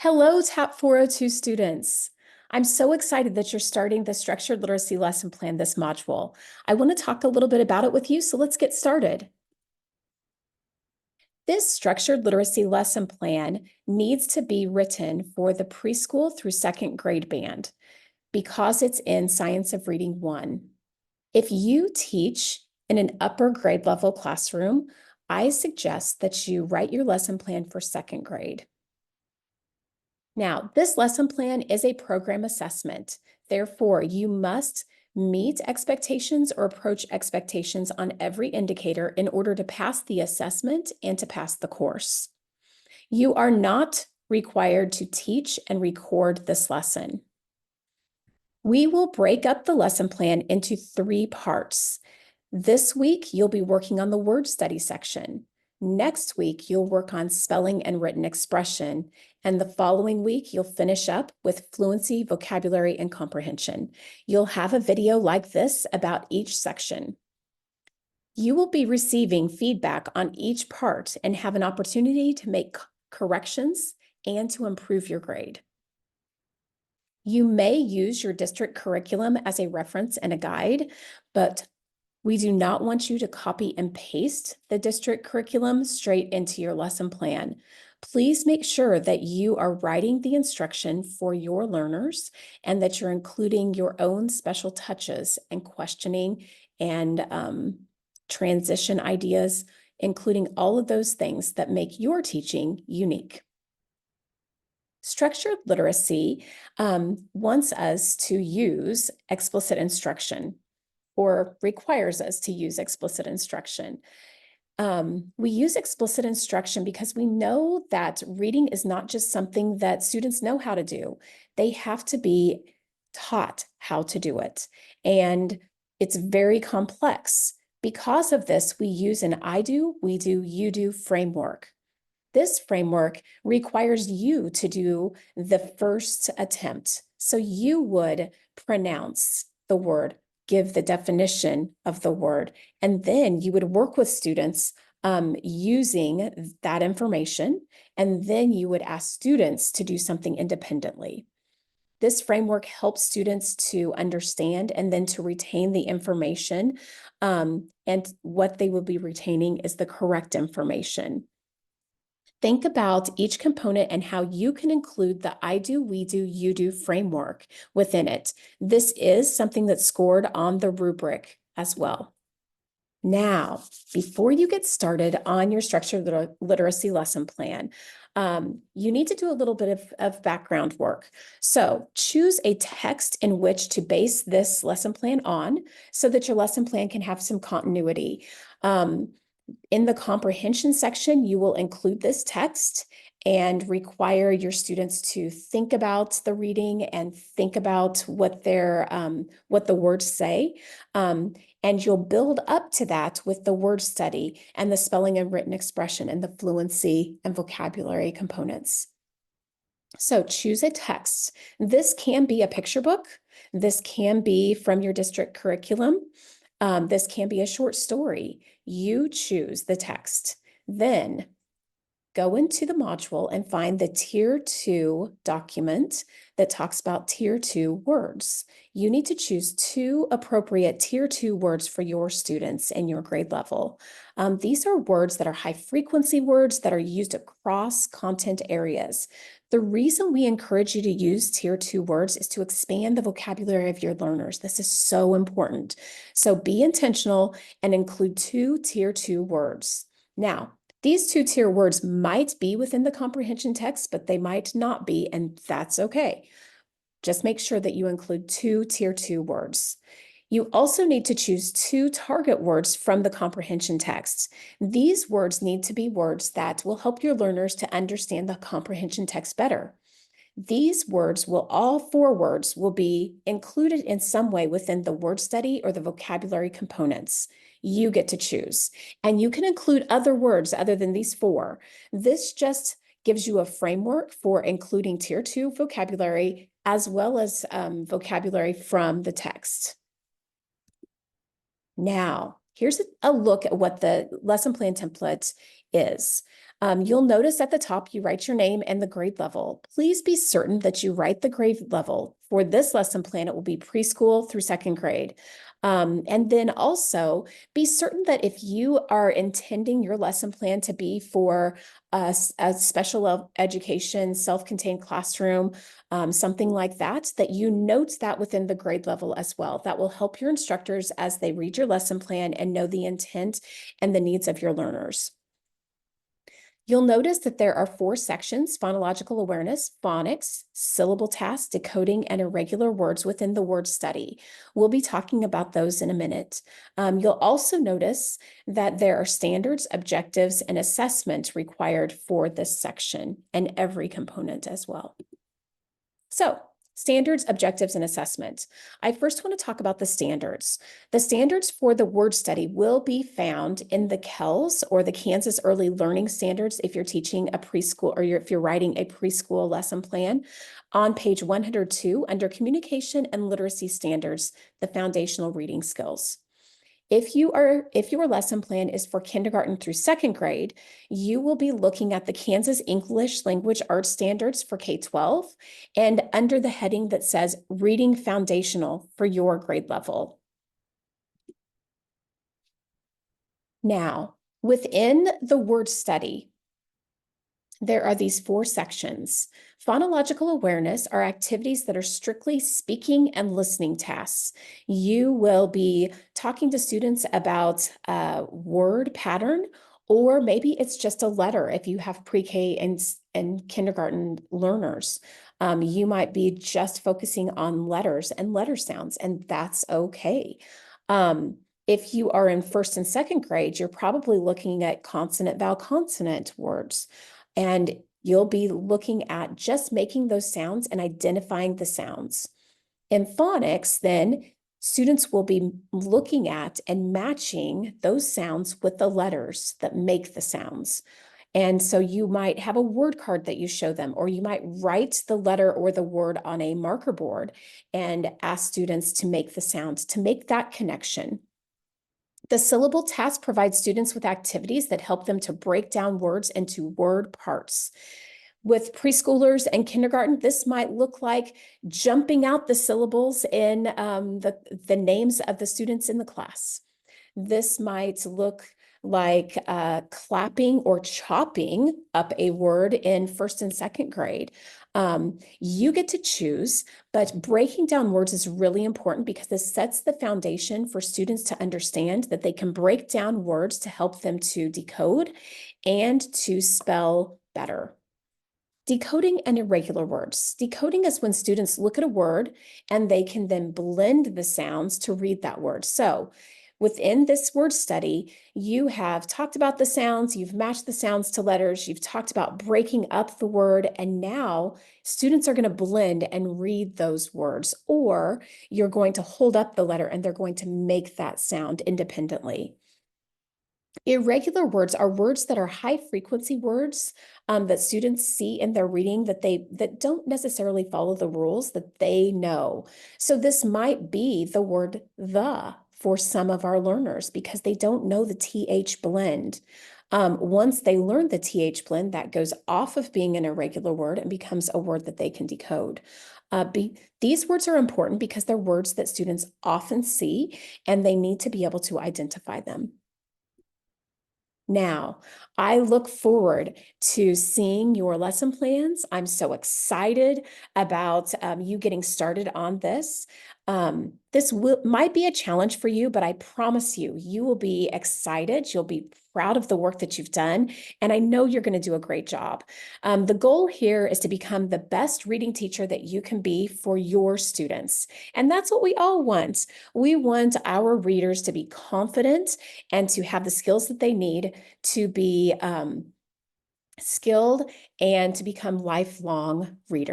Hello, TAP 402 students. I'm so excited that you're starting the structured literacy lesson plan this module. I want to talk a little bit about it with you, so let's get started. This structured literacy lesson plan needs to be written for the preschool through second grade band because it's in Science of Reading 1. If you teach in an upper grade level classroom, I suggest that you write your lesson plan for second grade. Now, this lesson plan is a program assessment. Therefore, you must meet expectations or approach expectations on every indicator in order to pass the assessment and to pass the course. You are not required to teach and record this lesson. We will break up the lesson plan into 3 parts. This week, you'll be working on the word study section. Next week, you'll work on spelling and written expression. And the following week, you'll finish up with fluency, vocabulary, and comprehension. You'll have a video like this about each section. You will be receiving feedback on each part and have an opportunity to make corrections and to improve your grade. You may use your district curriculum as a reference and a guide, but we do not want you to copy and paste the district curriculum straight into your lesson plan. Please make sure that you are writing the instruction for your learners and that you're including your own special touches and questioning and transition ideas, including all of those things that make your teaching unique. Structured literacy wants us to use explicit instruction, or requires us to use explicit instruction. We use explicit instruction because we know that reading is not just something that students know how to do. They have to be taught how to do it. And it's very complex. Because of this, we use an I do, we do, you do framework. This framework requires you to do the first attempt. So you would pronounce the word, give the definition of the word, and then you would work with students using that information, and then you would ask students to do something independently. This framework helps students to understand and then to retain the information, and what they will be retaining is the correct information. Think about each component and how you can include the I do, we do, you do framework within it. This is something that's scored on the rubric as well. Now, before you get started on your structured literacy lesson plan, you need to do a little bit of background work. So choose a text in which to base this lesson plan on so that your lesson plan can have some continuity. In the comprehension section, you will include this text and require your students to think about the reading and think about what the words say. And you'll build up to that with the word study and the spelling and written expression and the fluency and vocabulary components. So choose a text. This can be a picture book. This can be from your district curriculum. This can be a short story. You choose the text. Then go into the module and find the Tier 2 document that talks about Tier 2 words. You need to choose 2 appropriate Tier 2 words for your students in your grade level. These are words that are high frequency words that are used across content areas. The reason we encourage you to use Tier 2 words is to expand the vocabulary of your learners. This is so important. So be intentional and include 2 Tier 2 words. Now, these 2 tier words might be within the comprehension text, but they might not be, and that's okay. Just make sure that you include 2 tier 2 words. You also need to choose 2 target words from the comprehension text. These words need to be words that will help your learners to understand the comprehension text better. These words all 4 words will be included in some way within the word study or the vocabulary components. You get to choose. And you can include other words other than these 4. This just gives you a framework for including Tier 2 vocabulary as well as vocabulary from the text. Now, here's a look at what the lesson plan template is. You'll notice at the top you write your name and the grade level. Please be certain that you write the grade level. For this lesson plan, it will be preschool through second grade. And then also be certain that if you are intending your lesson plan to be for a special education, self-contained classroom, something like that, that you note that within the grade level as well. That will help your instructors as they read your lesson plan and know the intent and the needs of your learners. You'll notice that there are 4 sections: phonological awareness, phonics, syllable tasks, decoding, and irregular words within the word study. We'll be talking about those in a minute. You'll also notice that there are standards, objectives, and assessment required for this section and every component as well. So, standards, objectives, and assessment. I first want to talk about the standards. The standards for the word study will be found in the KELS, or the Kansas Early Learning Standards, if you're teaching a preschool, or if you're writing a preschool lesson plan, on page 102 under Communication and Literacy Standards, the foundational reading skills. If your lesson plan is for kindergarten through second grade, you will be looking at the Kansas English Language Arts Standards for K-12 and under the heading that says Reading Foundational for your grade level. Now, within the word study, there are these 4 sections. Phonological awareness are activities that are strictly speaking and listening tasks. You will be talking to students about a word pattern, or maybe it's just a letter if you have pre-K and kindergarten learners. You might be just focusing on letters and letter sounds, and that's okay. If you are in first and second grade, you're probably looking at consonant, vowel, consonant words. And you'll be looking at just making those sounds and identifying the sounds. In phonics, then, students will be looking at and matching those sounds with the letters that make the sounds. And so you might have a word card that you show them, or you might write the letter or the word on a marker board and ask students to make the sounds, to make that connection. The syllable task provides students with activities that help them to break down words into word parts. With preschoolers and kindergarten, this might look like jumping out the syllables in the names of the students in the class. This might look like clapping or chopping up a word in first and second grade. You get to choose, but breaking down words is really important because this sets the foundation for students to understand that they can break down words to help them to decode and to spell better. Decoding and irregular words. Decoding is when students look at a word and they can then blend the sounds to read that word. So within this word study, you have talked about the sounds, you've matched the sounds to letters, you've talked about breaking up the word, and now students are going to blend and read those words, or you're going to hold up the letter and they're going to make that sound independently. Irregular words are words that are high frequency words that students see in their reading that don't necessarily follow the rules that they know. So this might be the word the for some of our learners because they don't know the TH blend. Once they learn the TH blend, that goes off of being an irregular word and becomes a word that they can decode. These words are important because they're words that students often see and they need to be able to identify them. Now, I look forward to seeing your lesson plans. I'm so excited about you getting started on this. This might be a challenge for you, but I promise you, you will be excited. You'll be proud of the work that you've done, and I know you're going to do a great job. The goal here is to become the best reading teacher that you can be for your students, and that's what we all want. We want our readers to be confident and to have the skills that they need to be skilled and to become lifelong readers.